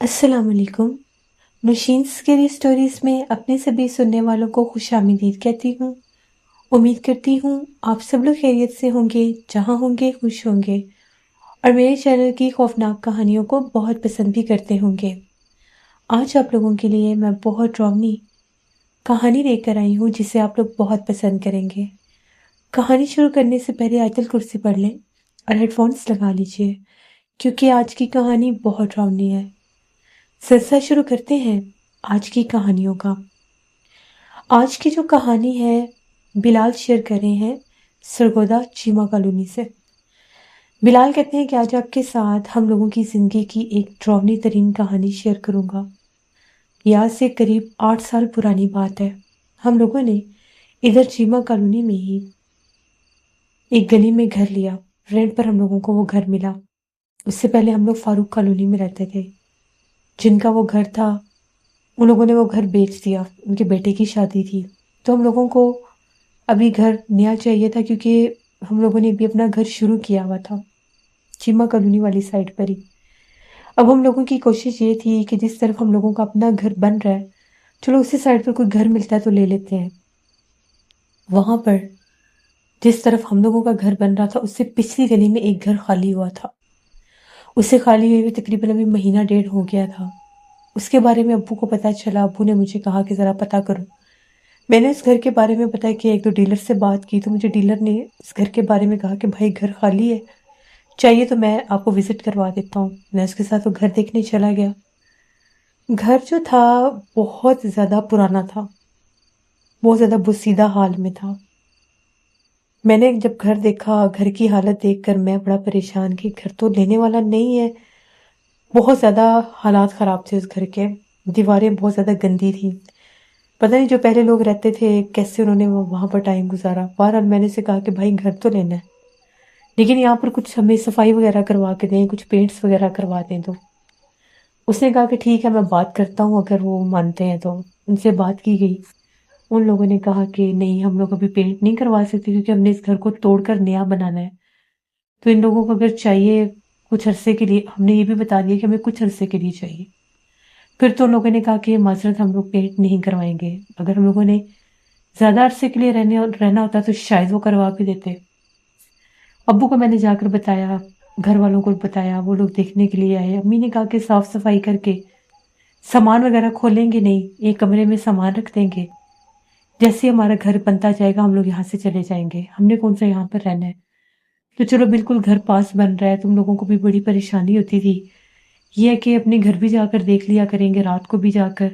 السلام علیکم۔ Nausheen scary stories میں اپنے سبھی سننے والوں کو خوش آمدید کہتی ہوں۔ امید کرتی ہوں آپ سب لوگ خیریت سے ہوں گے، جہاں ہوں گے خوش ہوں گے، اور میرے چینل کی خوفناک کہانیوں کو بہت پسند بھی کرتے ہوں گے۔ آج آپ لوگوں کے لیے میں بہت ڈراؤنی کہانی لے کر آئی ہوں جسے آپ لوگ بہت پسند کریں گے۔ کہانی شروع کرنے سے پہلے آیت الکرسی پڑھ لیں اور ہیڈ فونس لگا لیجئے، کیونکہ آج کی کہانی بہت ڈراؤنی ہے۔ سلسلہ شروع کرتے ہیں آج کی کہانیوں کا۔ آج کی جو کہانی ہے بلال شیئر کر رہے ہیں سرگودا چیما کالونی سے۔ بلال کہتے ہیں کہ آج آپ کے ساتھ ہم لوگوں کی زندگی کی ایک ڈراؤنی ترین کہانی شیئر کروں گا۔ یہ آج سے قریب 8 سال پرانی بات ہے۔ ہم لوگوں نے ادھر چیما کالونی میں ہی ایک گلی میں گھر لیا، رینٹ پر ہم لوگوں کو وہ گھر ملا۔ اس سے پہلے ہم لوگ فاروق کالونی میں رہتے تھے۔ جن کا وہ گھر تھا ان لوگوں نے وہ گھر بیچ دیا، ان کے بیٹے کی شادی تھی، تو ہم لوگوں کو ابھی گھر نیا چاہیے تھا، کیونکہ ہم لوگوں نے ابھی اپنا گھر شروع کیا ہوا تھا چیما کالونی والی سائڈ پر ہی۔ اب ہم لوگوں کی کوشش یہ تھی کہ جس طرف ہم لوگوں کا اپنا گھر بن رہا ہے، چلو اسی سائڈ پر کوئی گھر ملتا ہے تو لے لیتے ہیں۔ وہاں پر جس طرف ہم لوگوں کا گھر بن رہا تھا اس سے پچھلی گلی میں ایک گھر خالی ہوا تھا۔ اسے خالی ہوئے تقریباً ابھی مہینہ ڈیڑھ ہو گیا تھا۔ اس کے بارے میں ابو کو پتہ چلا، ابو نے مجھے کہا کہ ذرا پتہ کرو۔ میں نے اس گھر کے بارے میں پتہ کیا، ایک دو ڈیلر سے بات کی، تو مجھے ڈیلر نے اس گھر کے بارے میں کہا کہ بھائی گھر خالی ہے، چاہیے تو میں آپ کو وزٹ کروا دیتا ہوں۔ میں اس کے ساتھ وہ گھر دیکھنے چلا گیا۔ گھر جو تھا بہت زیادہ پرانا تھا، بہت زیادہ بوسیدہ حال میں تھا۔ میں نے جب گھر دیکھا، گھر کی حالت دیکھ کر میں بڑا پریشان کہ گھر تو لینے والا نہیں ہے۔ بہت زیادہ حالات خراب تھے اس گھر کے، دیواریں بہت زیادہ گندی تھی۔ پتہ نہیں جو پہلے لوگ رہتے تھے کیسے انہوں نے وہاں پر ٹائم گزارا۔ بہرحال میں نے سے کہا کہ بھائی گھر تو لینا ہے، لیکن یہاں پر کچھ ہمیں صفائی وغیرہ کروا کے دیں، کچھ پینٹس وغیرہ کروا دیں۔ تو اس نے کہا کہ ٹھیک ہے میں بات کرتا ہوں، اگر وہ مانتے ہیں تو۔ ان سے بات کی گئی، ان لوگوں نے کہا کہ نہیں ہم لوگ ابھی پینٹ نہیں کروا سکتے، کیونکہ ہم نے اس گھر کو توڑ کر نیا بنانا ہے۔ تو ان لوگوں کو اگر چاہیے کچھ عرصے کے لیے، ہم نے یہ بھی بتا دیا کہ ہمیں کچھ عرصے کے لیے چاہیے۔ پھر تو ان لوگوں نے کہا کہ معذرت ہم لوگ پینٹ نہیں کروائیں گے۔ اگر ہم لوگوں نے زیادہ عرصے کے لیے رہنا ہوتا تو شاید وہ کروا بھی دیتے۔ ابو کو میں نے جا کر بتایا، گھر والوں کو بتایا، وہ لوگ دیکھنے کے لیے آئے۔ امی نے کہا کہ صاف صفائی کر کے سامان وغیرہ کھولیں گے نہیں، ایک کمرے میں سامان رکھ دیں گے، جیسے ہمارا گھر بنتا جائے گا ہم لوگ یہاں سے چلے جائیں گے، ہم نے کون سا یہاں پر رہنا ہے۔ تو چلو بالکل گھر پاس بن رہا ہے، تم لوگوں کو بھی بڑی پریشانی ہوتی تھی، یہ ہے کہ اپنے گھر بھی جا کر دیکھ لیا کریں گے رات کو بھی جا کر،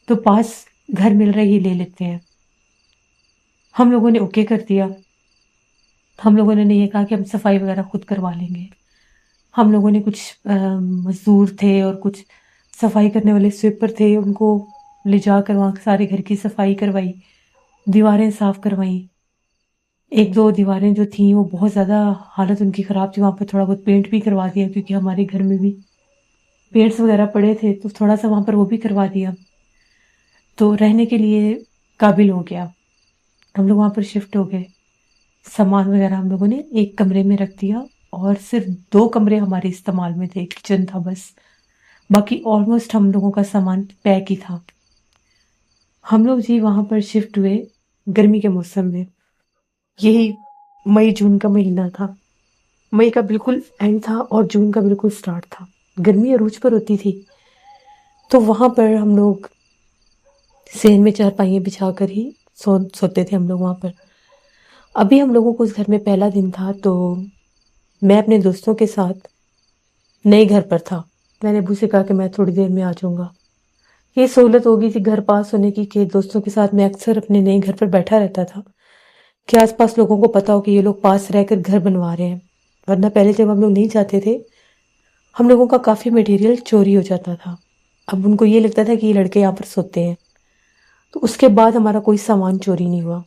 تو پاس گھر مل رہا ہے یہ لے لیتے ہیں۔ ہم لوگوں نے اوکے کر دیا۔ ہم لوگوں نے یہ کہا کہ ہم صفائی وغیرہ خود کروا لیں گے۔ ہم لوگوں نے کچھ مزدور تھے اور کچھ صفائی کرنے والے سویپر تھے، ان کو لے جا کر وہاں سارے گھر کی صفائی کروائی، دیواریں صاف کروائیں۔ ایک دو دیواریں جو تھیں وہ بہت زیادہ حالت ان کی خراب تھی، وہاں پہ تھوڑا بہت پینٹ بھی کروا دیا، کیونکہ ہمارے گھر میں بھی پینٹس وغیرہ پڑے تھے تو تھوڑا سا وہاں پر وہ بھی کروا دیا، تو رہنے کے لیے قابل ہو گیا۔ ہم لوگ وہاں پر شفٹ ہو گئے۔ سامان وغیرہ ہم لوگوں نے ایک کمرے میں رکھ دیا، اور صرف 2 کمرے ہمارے استعمال میں تھے، کچن تھا بس، باقی آلموسٹ ہم لوگوں کا سامان پیک ہی تھا۔ ہم لوگ جی وہاں پر شفٹ ہوئے گرمی کے موسم میں، یہی مئی جون کا مہینہ تھا۔ مئی کا بالکل اینڈ تھا اور جون کا بالکل سٹارٹ تھا، گرمی عروج پر ہوتی تھی۔ تو وہاں پر ہم لوگ صحن میں چارپائیاں بچھا کر ہی سوتے تھے ہم لوگ وہاں پر۔ ابھی ہم لوگوں کو اس گھر میں پہلا دن تھا، تو میں اپنے دوستوں کے ساتھ نئے گھر پر تھا۔ میں نے ابو سے کہا کہ میں تھوڑی دیر میں آ جاؤں گا۔ یہ سہولت ہو گئی تھی گھر پاس ہونے کی کہ دوستوں کے ساتھ میں اکثر اپنے نئے گھر پر بیٹھا رہتا تھا، کہ آس پاس لوگوں کو پتا ہو کہ یہ لوگ پاس رہ کر گھر بنوا رہے ہیں۔ ورنہ پہلے جب ہم لوگ نہیں جاتے تھے ہم لوگوں کا کافی میٹیریل چوری ہو جاتا تھا۔ اب ان کو یہ لگتا تھا کہ یہ لڑکے یہاں پر سوتے ہیں، تو اس کے بعد ہمارا کوئی سامان چوری نہیں ہوا۔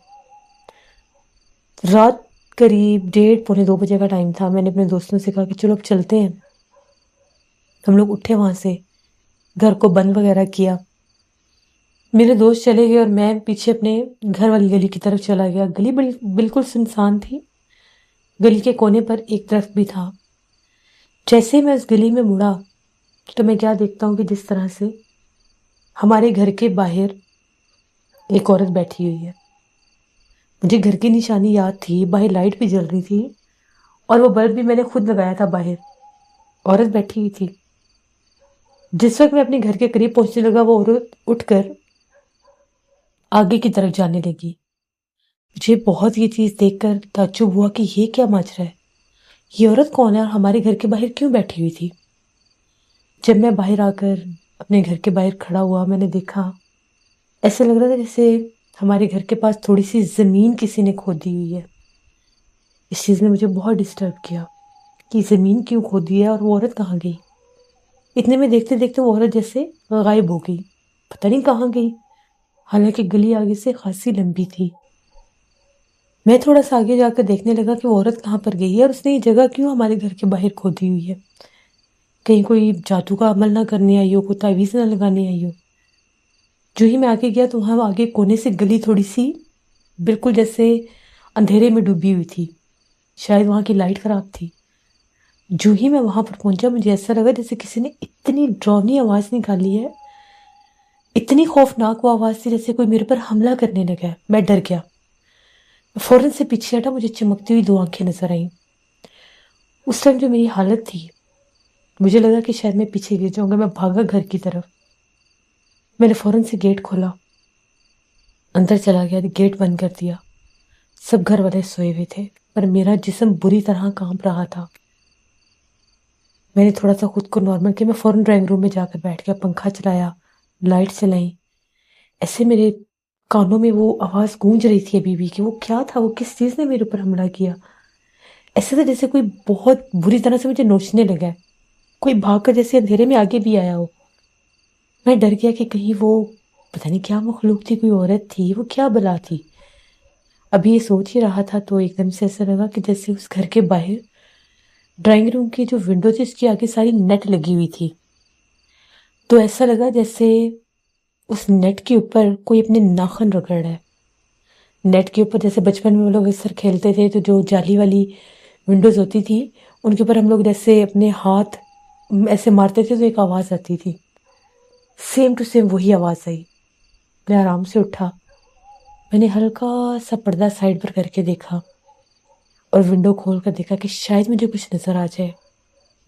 رات قریب 1:30 پونے 2 بجے کا ٹائم تھا۔ میں نے اپنے دوستوں سے کہا کہ چلو اب چلتے ہیں۔ ہم لوگ اٹھے، وہاں سے گھر کو بند وغیرہ کیا، میرے دوست چلے گئے اور میں پیچھے اپنے گھر والی گلی کی طرف چلا گیا۔ گلی بالکل سنسان تھی، گلی کے کونے پر ایک درخت بھی تھا۔ جیسے میں اس گلی میں مڑا تو میں کیا دیکھتا ہوں کہ جس طرح سے ہمارے گھر کے باہر ایک عورت بیٹھی ہوئی ہے. مجھے گھر کی نشانی یاد تھی، باہر لائٹ بھی جل رہی تھی اور وہ بلب بھی میں نے خود لگایا تھا. باہر عورت بیٹھی ہوئی تھی. جس وقت میں اپنے گھر کے قریب پہنچنے لگا وہ عورت اٹھ کر آگے کی طرف جانے لگی. مجھے بہت یہ چیز دیکھ کر تعجب ہوا کہ یہ کیا ماجرا ہے، یہ عورت کون ہے اور ہمارے گھر کے باہر کیوں بیٹھی ہوئی تھی. جب میں باہر آ کر اپنے گھر کے باہر کھڑا ہوا، میں نے دیکھا ایسا لگ رہا تھا جیسے ہمارے گھر کے پاس تھوڑی سی زمین کسی نے کھودی ہوئی ہے. اس چیز نے مجھے بہت ڈسٹرب کیا کہ زمین کیوں کھودی ہے اور وہ عورت کہاں گئی. اتنے میں دیکھتے دیکھتے وہ عورت جیسے غائب ہو گئی، پتہ نہیں کہاں گئی. حالانکہ گلی آگے سے خاصی لمبی تھی. میں تھوڑا سا آگے جا کر دیکھنے لگا کہ وہ عورت کہاں پر گئی ہے اور اس نے یہ جگہ کیوں ہمارے گھر کے باہر کھودی ہوئی ہے. کہیں کوئی جادو کا عمل نہ کرنے آئی ہو، کوئی تعویذ نہ لگانے آئی ہو. جو ہی میں آگے گیا تو وہاں آگے کونے سے گلی تھوڑی سی بالکل جیسے اندھیرے میں ڈوبی ہوئی تھی، شاید وہاں کی لائٹ خراب تھی. جو ہی میں وہاں پر پہنچا مجھے ایسا لگا جیسے کسی نے اتنی ڈراؤنی آواز نکالی ہے، اتنی خوفناک وہ آواز تھی جیسے کوئی میرے پر حملہ کرنے لگا ہے. میں ڈر گیا، فوراً سے پیچھے ہٹا. مجھے چمکتی ہوئی 2 آنکھیں نظر آئیں. اس ٹائم جو میری حالت تھی، مجھے لگا کہ شاید میں پیچھے گر جاؤں گا. میں بھاگا گھر کی طرف. میں نے فوراً سے گیٹ کھولا، اندر چلا گیا، گیٹ بند کر دیا. سب گھر والے سوئے ہوئے تھے پر میرا جسم بری طرح کانپ رہا تھا. میں نے تھوڑا سا خود کو نارمل کیا. میں فوراً ڈرائنگ روم میں جا کر بیٹھ گیا، پنکھا چلایا، لائٹ چلائی. ایسے میرے کانوں میں وہ آواز گونج رہی تھی ابھی بھی کہ وہ کیا تھا، وہ کس چیز نے میرے اوپر حملہ کیا. ایسے تھا جیسے کوئی بہت بری طرح سے مجھے نوچنے لگا ہے، کوئی بھاگ کر جیسے اندھیرے میں آگے بھی آیا ہو. میں ڈر گیا کہ کہیں وہ پتہ نہیں کیا مخلوق تھی، کوئی عورت تھی، وہ کیا بلا تھی. ابھی یہ سوچ ہی رہا تھا تو ایک دم سے ایسا لگا کہ جیسے اس گھر کے باہر ڈرائنگ روم کی جو ونڈو تھی اس کی آگے ساری نیٹ لگی ہوئی تھی. تو ایسا لگا جیسے اس نیٹ کے اوپر کوئی اپنے ناخن رگڑ رہا ہے. نیٹ کے اوپر جیسے بچپن میں ہم لوگ اکثر کھیلتے تھے تو جو جالی والی ونڈوز ہوتی تھی ان کے اوپر ہم لوگ جیسے اپنے ہاتھ ایسے مارتے تھے تو ایک آواز آتی تھی. سیم ٹو سیم وہی آواز آئی. میں آرام سے اٹھا، میں نے ہلکا سا پردہ سائڈ پر کر کے دیکھا اور ونڈو کھول کر دیکھا کہ شاید مجھے کچھ نظر آ جائے.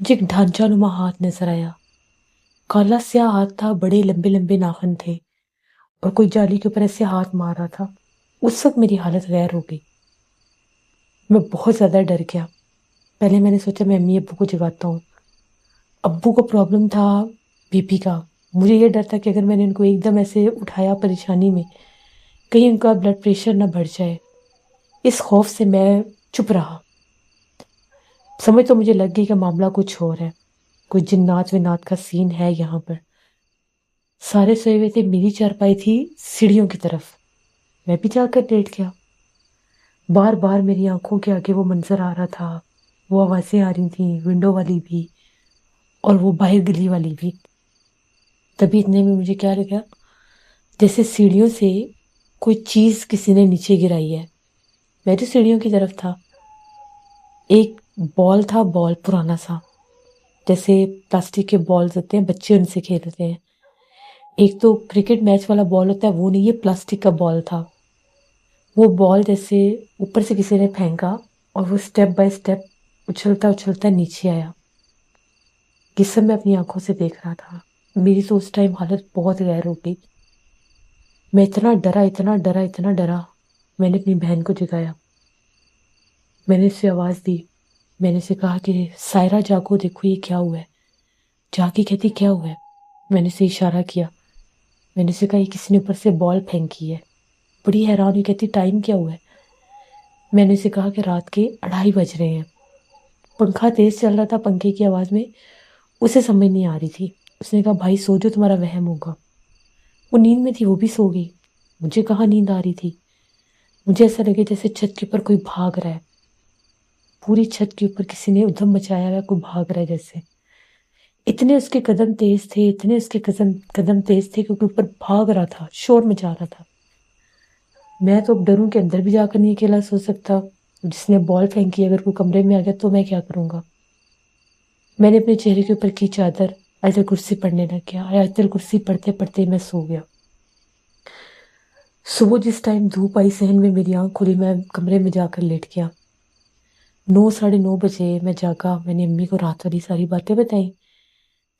مجھے ایک ڈھانچہ نما ہاتھ نظر آیا. کالا سیاہ ہاتھ تھا، بڑے لمبے لمبے ناخن تھے اور کوئی جالی کے اوپر ایسے ہاتھ مار رہا تھا. اس وقت میری حالت غیر ہو گئی. میں بہت زیادہ ڈر گیا. پہلے میں نے سوچا میں امی ابو کو جگاتا ہوں. ابو کو پرابلم تھا بی پی کا. مجھے یہ ڈر تھا کہ اگر میں نے ان کو ایک دم ایسے اٹھایا پریشانی میں کہیں ان کا بلڈ پریشر نہ بڑھ جائے. اس خوف سے میں چپ رہا. سمجھ تو مجھے لگ گئی کہ معاملہ کچھ اور ہے، کوئی جنات ونات کا سین ہے یہاں پر. سارے سوئے ہوئے تھے، میری چارپائی تھی سیڑھیوں کی طرف. میں بھی جا کر لیٹ گیا. بار بار میری آنکھوں کے آگے وہ منظر آ رہا تھا، وہ آوازیں آ رہی تھیں، ونڈو والی بھی اور وہ باہر گلی والی بھی. تبھی اتنے میں مجھے کیا لگا جیسے سیڑھیوں سے کوئی چیز کسی نے نیچے گرائی ہے. میں تو سیڑھیوں کی طرف تھا. ایک بال تھا، بال پرانا سا، جیسے پلاسٹک کے بالز ہوتے ہیں بچے ان سے کھیلتے ہیں. ایک تو کرکٹ میچ والا بال ہوتا ہے وہ نہیں، یہ پلاسٹک کا بال تھا. وہ بال جیسے اوپر سے کسی نے پھینکا اور وہ سٹیپ بائی سٹیپ اچھلتا اچھلتا نیچے آیا. یہ سب میں اپنی آنکھوں سے دیکھ رہا تھا. میری تو اس ٹائم حالت بہت غیر ہو گئی. میں اتنا ڈرا اتنا ڈرا اتنا ڈرا. میں نے اپنی بہن کو جگایا. میں نے اسے آواز دی. میں نے اسے کہا کہ سائرہ جاگو، دیکھو یہ کیا ہوا ہے. جا کے کہتی کیا ہوا ہے. میں نے اسے اشارہ کیا. میں نے اسے کہا یہ کسی نے اوپر سے بال پھینکی ہے. بڑی حیران ہوئی، کہتی ٹائم کیا ہوا ہے. میں نے اسے کہا کہ رات کے 2:30 بج رہے ہیں. پنکھا تیز چل رہا تھا، پنکھے کی آواز میں اسے سمجھ نہیں آ رہی تھی. اس نے کہا بھائی سو جو، تمہارا وہم ہوگا. وہ نیند میں تھی، وہ بھی سو گئی. مجھے کہاں نیند آ رہی تھی. مجھے ایسا لگے جیسے چھت کے اوپر کوئی بھاگ رہا ہے. پوری چھت کے اوپر کسی نے ادھم مچایا ہوا ہے، کوئی بھاگ رہا ہے جیسے. اتنے اس کے قدم تیز تھے، اتنے اس کے قدم تیز تھے کیونکہ اوپر بھاگ رہا تھا، شور مچا رہا تھا. میں تو اب ڈروں کے اندر بھی جا کر نہیں اکیلا سو سکتا. جس نے بال پھینکی اگر کوئی کمرے میں آ گیا تو میں کیا کروں گا. میں نے اپنے چہرے کے اوپر کی چادر آیت الکرسی پڑھنے لگ گیا. آیت الکرسی پڑھتے پڑھتے میں سو گیا. صبح جس ٹائم دھوپ آئی صحن میں میری آنکھ کھلی، میں کمرے میں جا کر لیٹ گیا. 9 ساڑھے 9 بجے میں جاگا. میں نے امی کو رات والی ساری باتیں بتائیں.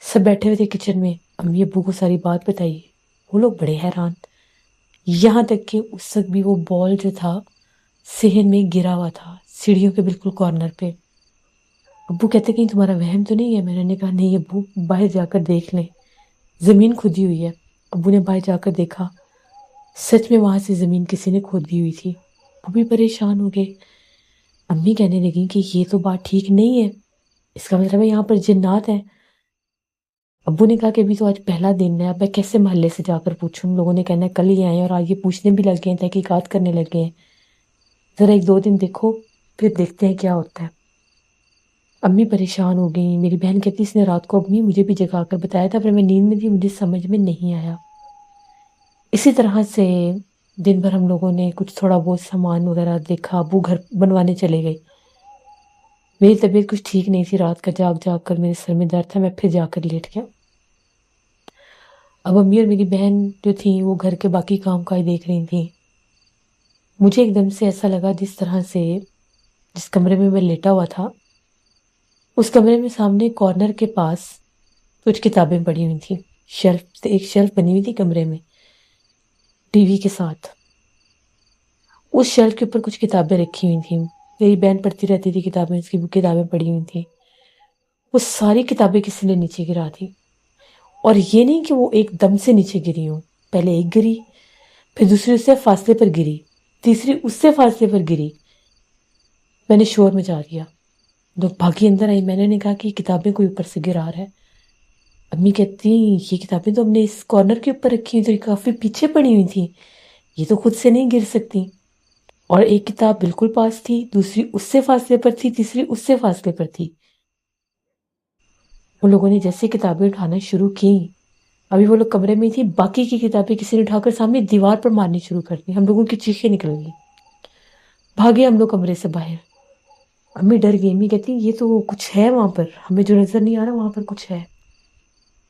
سب بیٹھے ہوئے تھے کچن میں. امی ابو کو ساری بات بتائی. وہ لوگ بڑے حیران، یہاں تک کہ اس وقت بھی وہ بال جو تھا صحن میں گرا ہوا تھا سیڑھیوں کے بالکل کارنر پہ. ابو کہتے کہیں تمہارا وہم تو نہیں ہے؟ میں نے کہا نہیں ابو، باہر جا کر دیکھ لیں، زمین کھودی ہوئی ہے. ابو نے باہر جا کر دیکھا، سچ میں وہاں سے زمین کسی نے کھود دی ہوئی تھی. وہ بھی پریشان ہو گئے. امی کہنے لگی کہ یہ تو بات ٹھیک نہیں ہے، اس کا مطلب ہے یہاں پر جنات ہیں. ابو نے کہا کہ ابھی تو آج پہلا دن ہے، اب میں کیسے محلے سے جا کر پوچھوں؟ لوگوں نے کہنا ہے کل ہی آئے ہیں اور آج یہ پوچھنے بھی لگ گئے ہیں، تحقیقات کرنے لگ گئے ہیں. ذرا 1-2 دن دیکھو پھر دیکھتے ہیں کیا ہوتا ہے. امی پریشان ہو گئی. میری بہن کہتی اس نے رات کو امی مجھے بھی جگا کر بتایا تھا، پر میں نیند میں تھی، مجھے سمجھ میں نہیں آیا. اسی طرح سے دن بھر ہم لوگوں نے کچھ تھوڑا بہت سامان وغیرہ دیکھا. ابو گھر بنوانے چلے گئے. میری طبیعت کچھ ٹھیک نہیں تھی، رات کا جاگ جاگ کر میرے سر میں درد تھا. میں پھر جا کر لیٹ گیا. اب امی اور میری بہن جو تھیں وہ گھر کے باقی کام کاج دیکھ رہی تھیں. مجھے ایک دم سے ایسا لگا جس طرح سے جس کمرے میں لیٹا ہوا تھا اس کمرے میں سامنے کارنر کے پاس کچھ کتابیں پڑی ہوئی تھیں. ایک شیلف بنی ہوئی تھی کمرے میں ٹی وی کے ساتھ. اس شیلف کے اوپر کچھ کتابیں رکھی ہوئی تھیں. میری بہن پڑھتی رہتی تھی کتابیں، اس کی کتابیں پڑھی ہوئی تھیں. وہ ساری کتابیں کسی نے نیچے گرا دی. اور یہ نہیں کہ وہ ایک دم سے نیچے گری ہوں، پہلے ایک گری، پھر دوسری اس سے فاصلے پر گری، تیسری اس سے فاصلے پر گری. میں نے شور مچا دیا. لوگ بھاگی اندر آئی. میں نے کہا کہ یہ کتابیں کوئی اوپر سے گرا رہا ہے. امی کہتی یہ کتابیں تو ہم نے اس کارنر کے اوپر رکھی ہوئی تھی، کافی پیچھے پڑی ہوئی تھیں، یہ تو خود سے نہیں گر سکتی. اور ایک کتاب بالکل پاس تھی، دوسری اس سے فاصلے پر تھی، تیسری اس سے فاصلے پر تھی. ان لوگوں نے جیسے کتابیں اٹھانا شروع کی، ابھی وہ لوگ کمرے میں تھی، باقی کی کتابیں کسی نے اٹھا کر سامنے دیوار پر مارنی شروع کر دی. ہم لوگوں کی چیخیں نکل گئی. بھاگے ہم لوگ کمرے سے باہر. امی ڈر گئی. امی کہتی یہ تو کچھ ہے وہاں پر، ہمیں جو نظر نہیں آ رہا وہاں پر کچھ ہے.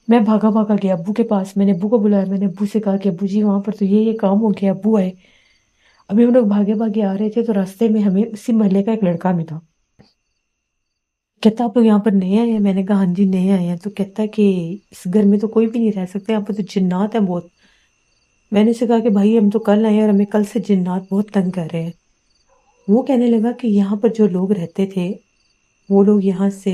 میں بھاگا بھاگا گیا ابو کے پاس. میں نے ابو کو بلایا. میں نے ابو سے کہا کہ ابو جی وہاں پر تو یہ کام ہو گیا. ابو آئے. ابھی ہم لوگ بھاگے بھاگے آ رہے تھے تو راستے میں ہمیں اسی محلے کا ایک لڑکا ملا. کہتا آپ لوگ یہاں پر نئے آئے ہیں؟ میں نے کہا ہاں جی نئے آئے ہیں. تو کہتا ہے کہ اس گھر میں تو کوئی بھی نہیں رہ سکتا، یہاں پر تو جنات ہیں بہت. میں نے اسے کہا کہ بھائی ہم تو کل آئے ہیں اور ہمیں کل سے جنات بہت تنگ کر رہے ہیں. وہ کہنے لگا کہ یہاں پر جو لوگ رہتے تھے وہ لوگ یہاں سے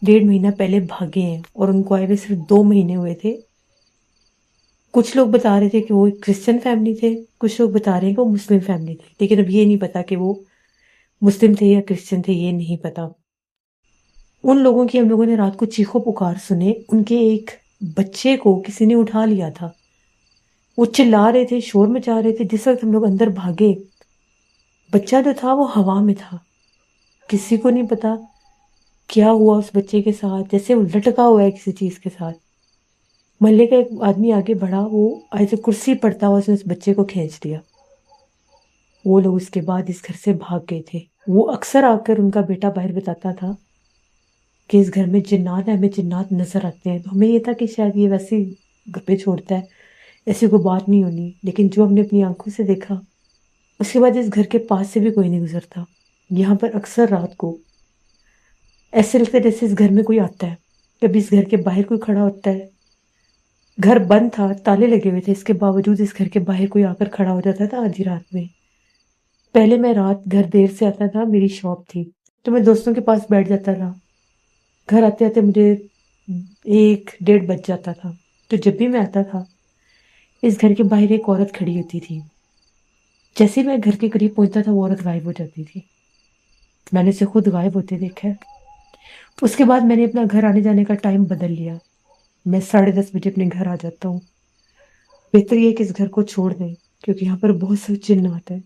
1.5 مہینہ پہلے بھاگے ہیں اور ان کو آئے ہوئے صرف 2 مہینے ہوئے تھے. کچھ لوگ بتا رہے تھے کہ وہ ایک کرسچن فیملی تھے، کچھ لوگ بتا رہے ہیں کہ وہ مسلم فیملی تھے، لیکن اب یہ نہیں پتا کہ وہ مسلم تھے یا کرسچن تھے، یہ نہیں پتا. ان لوگوں کی ہم لوگوں نے رات کو چیخو پکار سنے. ان کے ایک بچے کو کسی نے اٹھا لیا تھا. وہ چلا رہے تھے، شور مچا رہے تھے. جس وقت ہم لوگ اندر بھاگے، بچہ جو تھا وہ ہوا میں تھا. کسی کو نہیں پتا کیا ہوا اس بچے کے ساتھ، جیسے وہ لٹکا ہوا ہے کسی چیز کے ساتھ. محلے کا ایک آدمی آگے بڑھا، وہ ایسے کرسی پڑتا ہوا اس بچے کو کھینچ لیا. وہ لوگ اس کے بعد اس گھر سے بھاگ گئے تھے. وہ اکثر آ کر ان کا بیٹا باہر بتاتا تھا کہ اس گھر میں جنات ہیں، ہمیں جنات نظر آتے ہیں. تو ہمیں یہ تھا کہ شاید یہ ویسے گپے چھوڑتا ہے، ایسی کوئی بات نہیں ہونی. لیکن جو ہم نے اپنی آنکھوں سے دیکھا، اس کے بعد اس گھر کے پاس سے بھی کوئی نہیں گزرتا. یہاں پر اکثر رات کو ایسے لگتا ہے جیسے اس گھر میں کوئی آتا ہے. کبھی اس گھر کے باہر کوئی کھڑا ہوتا ہے. گھر بند تھا، تالے لگے ہوئے تھے، اس کے باوجود اس گھر کے باہر کوئی آ کر کھڑا ہو جاتا تھا آدھی رات میں. پہلے میں رات گھر دیر سے آتا تھا، میری شاپ تھی تو میں دوستوں کے پاس بیٹھ جاتا تھا. گھر آتے آتے مجھے 1-1:30 بج جاتا تھا. تو جب بھی میں آتا تھا اس گھر کے باہر ایک عورت کھڑی ہوتی تھی. جیسے میں گھر کے قریب پہنچتا تھا وہ عورت غائب ہو جاتی تھی. میں نے اسے خود غائب ہوتے دیکھا ہے. اس کے بعد میں نے اپنا گھر آنے جانے کا ٹائم بدل لیا. میں 10:30 بجے اپنے گھر آ جاتا ہوں. بہتر یہ کہ اس گھر کو چھوڑ دیں کیونکہ یہاں پر بہت سے جنات ہیں.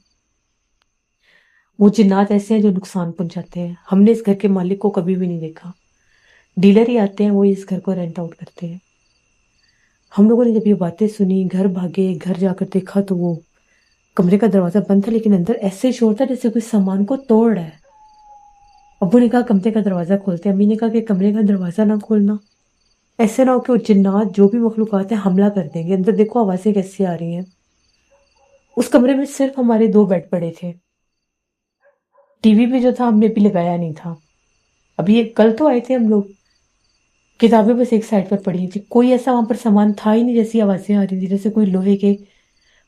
وہ جنات ایسے ہیں جو نقصان پہنچاتے ہیں. ہم نے اس گھر کے مالک کو کبھی بھی نہیں دیکھا. ڈیلر ہی آتے ہیں، وہ اس گھر کو رینٹ آؤٹ کرتے ہیں. ہم لوگوں نے جب یہ باتیں سنی گھر بھاگے. گھر جا کر دیکھا تو وہ کمرے کا دروازہ بند تھا، لیکن اندر ایسے شور تھا جیسے کوئی سامان کو توڑ رہا ہے. ابو نے کہا کمرے کا دروازہ کھولتے. امی نے کہا کہ کمرے کا دروازہ نہ کھولنا. ایسے نہ ہو کہ وہ جنات جو بھی مخلوقات ہیں حملہ کر دیں گے. اندر دیکھو آوازیں کیسی آ رہی ہیں. اس کمرے میں صرف ہمارے 2 بیڈ پڑے تھے. ٹی وی بھی جو تھا ہم نے بھی لگایا نہیں تھا. ابھی یہ کل تو آئے تھے ہم لوگ. کتابیں بس ایک سائڈ پر پڑی تھی. کوئی ایسا وہاں پر سامان تھا ہی نہیں. جیسی آوازیں آ رہی تھی جیسے کوئی لوہے کے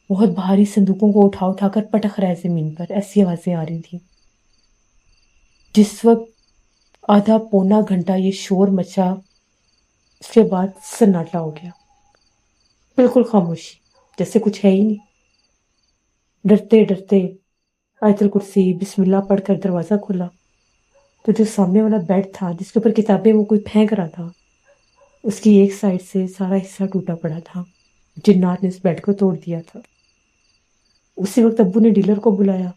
بہت بھاری صندوقوں کو اٹھا اٹھا کر پٹک رہا ہے زمین پر. ایسی آوازیں آ رہی تھی. جس وقت آدھا پونا گھنٹہ یہ شور مچا، اس کے بعد سناٹا ہو گیا. بالکل خاموشی، جیسے کچھ ہے ہی نہیں. ڈرتے ڈرتے آیت الکرسی بسم اللہ پڑھ کر دروازہ کھولا تو جو سامنے والا بیڈ تھا جس کے اوپر کتابیں وہ کوئی پھینک رہا تھا، اس کی ایک سائڈ سے سارا حصہ ٹوٹا پڑا تھا. جنات نے اس بیڈ کو توڑ دیا تھا. اسی وقت ابو نے ڈیلر کو بلایا.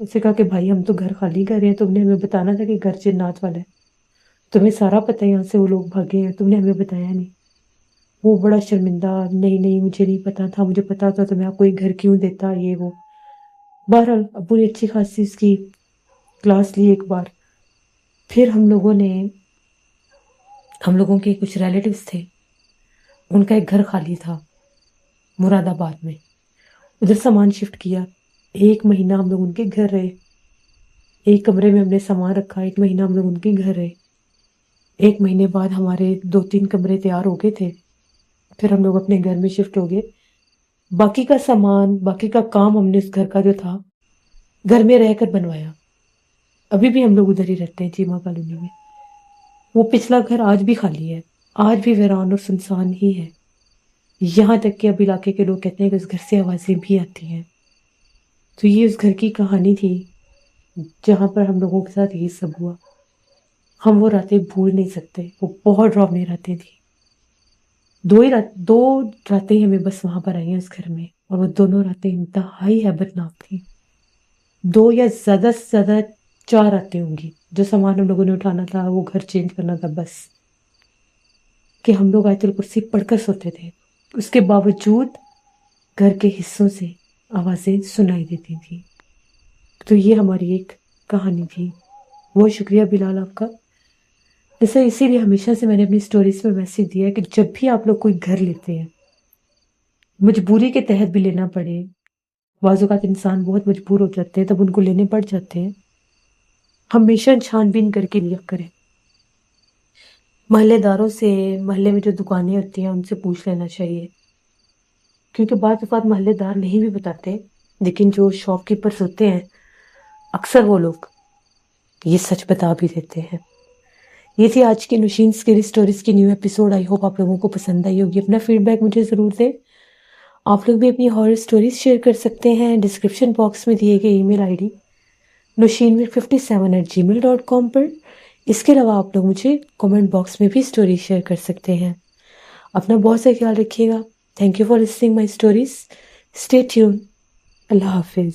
اسے کہا کہ بھائی ہم تو گھر خالی کر رہے ہیں، تم نے ہمیں بتانا تھا کہ گھر جنات والا ہے. تمہیں سارا پتہ ہے یہاں سے وہ لوگ بھاگے ہیں، تم نے ہمیں بتایا نہیں. وہ بڑا شرمندہ، نہیں مجھے نہیں پتا تھا، مجھے پتا ہوتا تو میں آپ کو یہ گھر کیوں دیتا، یہ وہ. بہرحال ابو نے اچھی خاصی اس کی کلاس لی ایک بار. پھر ہم لوگوں کے کچھ ریلیٹیوز تھے، ان کا ایک گھر خالی تھا مراد آباد میں. ادھر سامان شفٹ کیا. 1 مہینہ ہم لوگ ان کے گھر رہے. ایک کمرے میں ہم نے سامان رکھا. 1 مہینہ ہم لوگ ان کے گھر رہے. 1 مہینے بعد ہمارے 2-3 کمرے تیار ہو گئے تھے. پھر ہم لوگ اپنے گھر میں شفٹ ہو گئے. باقی کا سامان، باقی کا کام ہم نے اس گھر کا جو تھا گھر میں رہ کر بنوایا. ابھی بھی ہم لوگ ادھر ہی رہتے ہیں چیمہ کالونی میں. وہ پچھلا گھر آج بھی خالی ہے، آج بھی ویران اور سنسان ہی ہے. یہاں تک کہ اب علاقے کے لوگ کہتے ہیں کہ اس گھر سے آوازیں بھی آتی ہیں. تو یہ اس گھر کی کہانی تھی جہاں پر ہم لوگوں کے ساتھ یہ سب ہوا. ہم وہ راتیں بھول نہیں سکتے. وہ بہت ڈراؤنی راتیں تھیں. 2 راتیں ہمیں بس وہاں پر آئی ہیں اس گھر میں، اور وہ دونوں راتیں انتہائی ہیبتناک تھیں. 2 یا زیادہ سے زیادہ 4 راتیں ہوں گی. جو سامان ہم لوگوں نے اٹھانا تھا، وہ گھر چینج کرنا تھا، بس کہ ہم لوگ آیت الکرسی پڑھ کر سوتے تھے. اس کے باوجود گھر کے حصوں سے آوازیں سنائی دیتی تھیں. تو یہ ہماری ایک کہانی تھی. بہت شکریہ بلال آپ کا. جیسے اسی لیے ہمیشہ سے میں نے اپنی سٹوریز میں میسج دیا ہے کہ جب بھی آپ لوگ کوئی گھر لیتے ہیں، مجبوری کے تحت بھی لینا پڑے، بعض اوقات انسان بہت مجبور ہو جاتے ہیں تب ان کو لینے پڑ جاتے ہیں، ہمیشہ چھان بین کر کے لیا کریں. محلے داروں سے، محلے میں جو دکانیں ہوتی ہیں ان سے پوچھ لینا چاہیے، کیونکہ بعض اوقات محلے دار نہیں بھی بتاتے، لیکن جو شاپ کیپرز ہوتے ہیں اکثر وہ لوگ یہ سچ بتا بھی دیتے ہیں. یہ تھی آج کی نوشین اسکیری سٹوریز کی نیو ایپیسوڈ. آئی ہوپ آپ لوگوں کو پسند آئی ہوگی. اپنا فیڈ بیک مجھے ضرور دیں. آپ لوگ بھی اپنی ہارر سٹوریز شیئر کر سکتے ہیں ڈسکرپشن باکس میں دیے گئے ای میل آئی ڈی noshinmir57@gmail.com پر. اس کے علاوہ آپ لوگ مجھے کومنٹ باکس میں بھی سٹوری شیئر کر سکتے ہیں. اپنا بہت سا خیال رکھیے گا. Thank you for listening my stories. Stay tuned. اللہ حافظ.